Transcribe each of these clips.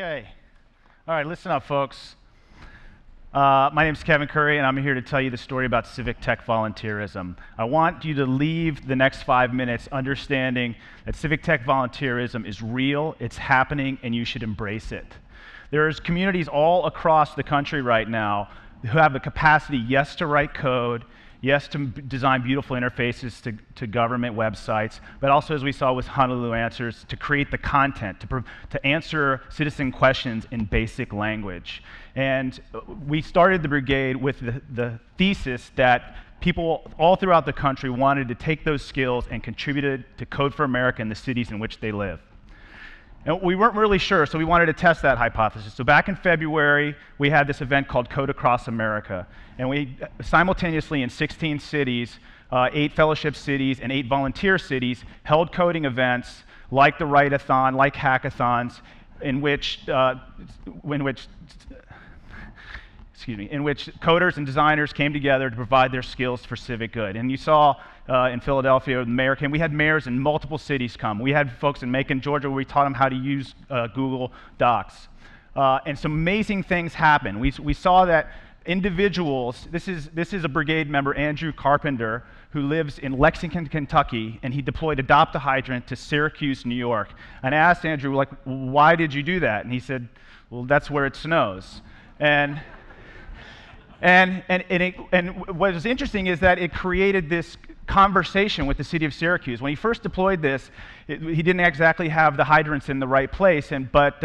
Okay. All right, listen up, folks. My name is Kevin Curry, and I'm here to tell you the story about civic tech volunteerism. I want you to leave the next 5 minutes understanding that civic tech volunteerism is real, it's happening, and you should embrace it. There's communities all across the country right now who have the capacity, yes, to write code, yes, to design beautiful interfaces to government websites, but also, as we saw with Honolulu Answers, to create the content, to answer citizen questions in basic language. And we started the brigade with the thesis that people all throughout the country wanted to take those skills and contribute it to Code for America in the cities in which they live. And we weren't really sure, so we wanted to test that hypothesis. So back in February, we had this event called Code Across America. And we simultaneously in 16 cities, 8 fellowship cities and 8 volunteer cities, held coding events like the Write-a-thon, like hackathons, in which coders and designers came together to provide their skills for civic good. And you saw in Philadelphia, the mayor came. We had mayors in multiple cities come. We had folks in Macon, Georgia, where we taught them how to use Google Docs. And some amazing things happened. We saw that individuals, this is a brigade member, Andrew Carpenter, who lives in Lexington, Kentucky, and he deployed Adopt a Hydrant to Syracuse, New York. And I asked Andrew, like, why did you do that? And he said, well, that's where it snows. And what was interesting is that it created this conversation with the city of Syracuse. When he first deployed this, he didn't exactly have the hydrants in the right place, but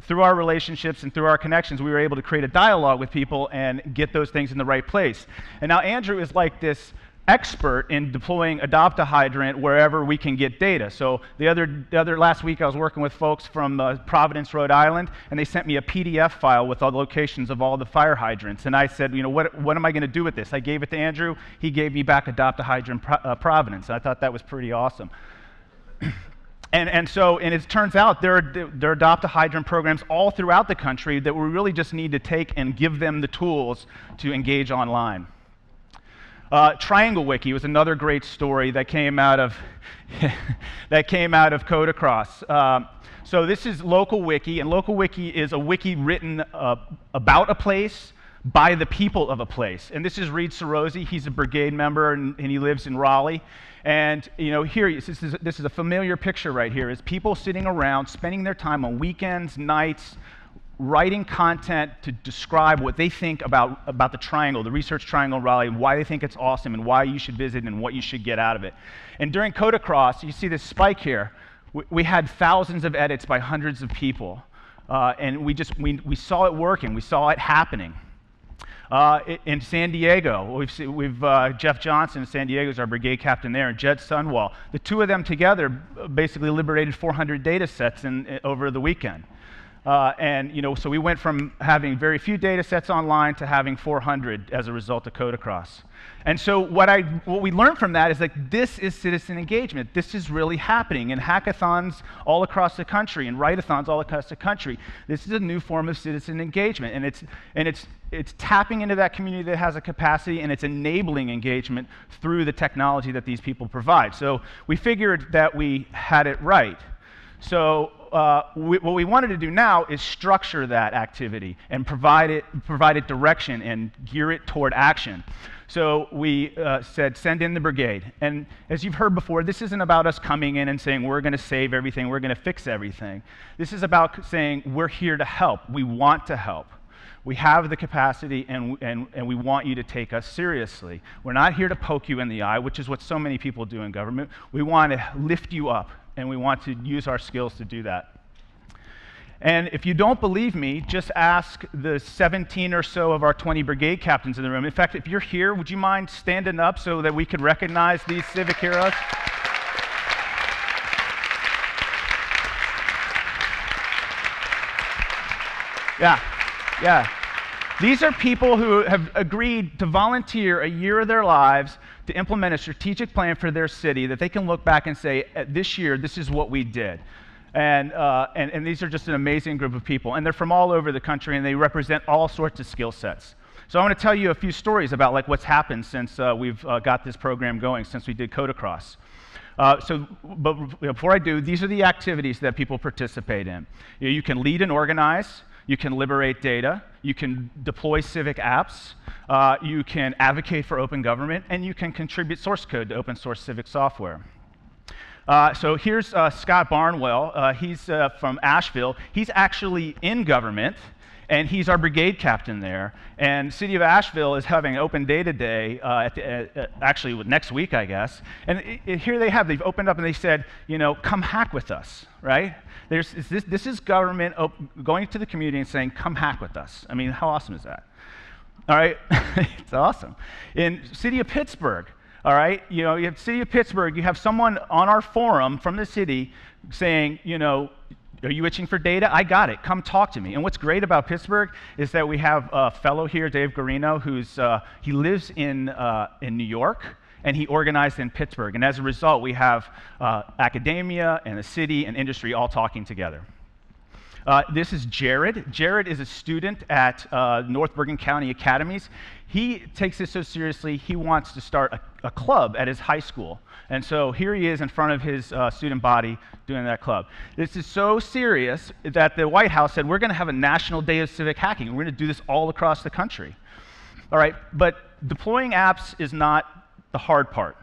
through our relationships and through our connections, we were able to create a dialogue with people and get those things in the right place. And now Andrew is like this expert in deploying Adopt a Hydrant wherever we can get data. So last week I was working with folks from Providence, Rhode Island, and they sent me a PDF file with all the locations of all the fire hydrants. And I said, you know, what am I going to do with this? I gave it to Andrew. He gave me back Adopt a Hydrant Providence. I thought that was pretty awesome. And it turns out there are Adopt a Hydrant programs all throughout the country that we really just need to take and give them the tools to engage online. Triangle Wiki was another great story that came out of Code Across. So this is Local Wiki, and Local Wiki is a wiki written about a place by the people of a place. And this is Reed Sorosi. He's a brigade member, and he lives in Raleigh. And you know, here this is a familiar picture right here. Is people sitting around, spending their time on weekends, nights, writing content to describe what they think about the triangle, the research triangle in Raleigh, and why they think it's awesome, and why you should visit, and what you should get out of it. And during Code Across, you see this spike here. We had thousands of edits by hundreds of people, and we saw it working. We saw it happening. In San Diego, Jeff Johnson in San Diego is our brigade captain there, and Jed Sunwall. The two of them together basically liberated 400 data sets over the weekend. And you know, so we went from having very few data sets online to having 400 as a result of Code Across. And so what we learned from that is like, this is citizen engagement. This is really happening in hackathons all across the country and write-a-thons all across the country. This is a new form of citizen engagement, and it's tapping into that community that has a capacity, and it's enabling engagement through the technology that these people provide. So we figured that we had it right. So what we wanted to do now is structure that activity and provide it direction and gear it toward action. So we said, send in the brigade. And as you've heard before, this isn't about us coming in and saying, we're going to save everything, we're going to fix everything. This is about saying, we're here to help. We want to help. We have the capacity, and we want you to take us seriously. We're not here to poke you in the eye, which is what so many people do in government. We want to lift you up, and we want to use our skills to do that. And if you don't believe me, just ask the 17 or so of our 20 brigade captains in the room. In fact, if you're here, would you mind standing up so that we could recognize these civic heroes? Yeah. These are people who have agreed to volunteer a year of their lives to implement a strategic plan for their city that they can look back and say, this year, this is what we did. And these are just an amazing group of people. And they're from all over the country, and they represent all sorts of skill sets. So I want to tell you a few stories about like what's happened since we've got this program going, since we did Code Across. But before I do, these are the activities that people participate in. You can lead and organize. You can liberate data. You can deploy civic apps. You can advocate for open government. And you can contribute source code to open source civic software. So here's Scott Barnwell. He's from Asheville. He's actually in government, and he's our brigade captain there. And the city of Asheville is having Open Data Day actually next week, I guess. And here they've opened up and they said, come hack with us, right? This is government going to the community and saying, come hack with us. I mean, how awesome is that? All right, it's awesome. In city of Pittsburgh, all right, you have city of Pittsburgh, you have someone on our forum from the city saying, are you itching for data? I got it. Come talk to me. And what's great about Pittsburgh is that we have a fellow here, Dave Garino, he lives in New York, and he organized in Pittsburgh. And as a result, we have academia and the city and industry all talking together. This is Jared. Jared is a student at North Bergen County Academies. He takes this so seriously, he wants to start a club at his high school. And so here he is in front of his student body doing that club. This is so serious that the White House said, we're going to have a National Day of Civic Hacking. We're going to do this all across the country. All right, but deploying apps is not the hard part.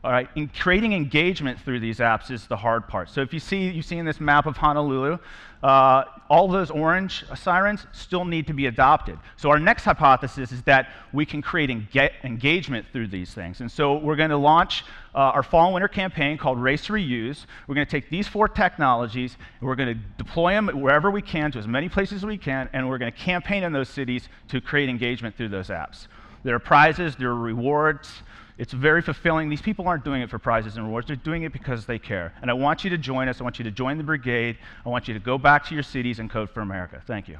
All right, and creating engagement through these apps is the hard part. So if you see in this map of Honolulu, all those orange sirens still need to be adopted. So our next hypothesis is that we can create engagement through these things. And so we're going to launch our fall and winter campaign called Race to Reuse. We're going to take these 4 technologies, and we're going to deploy them wherever we can, to as many places as we can, and we're going to campaign in those cities to create engagement through those apps. There are prizes, there are rewards. It's very fulfilling. These people aren't doing it for prizes and rewards. They're doing it because they care. And I want you to join us. I want you to join the brigade. I want you to go back to your cities and code for America. Thank you.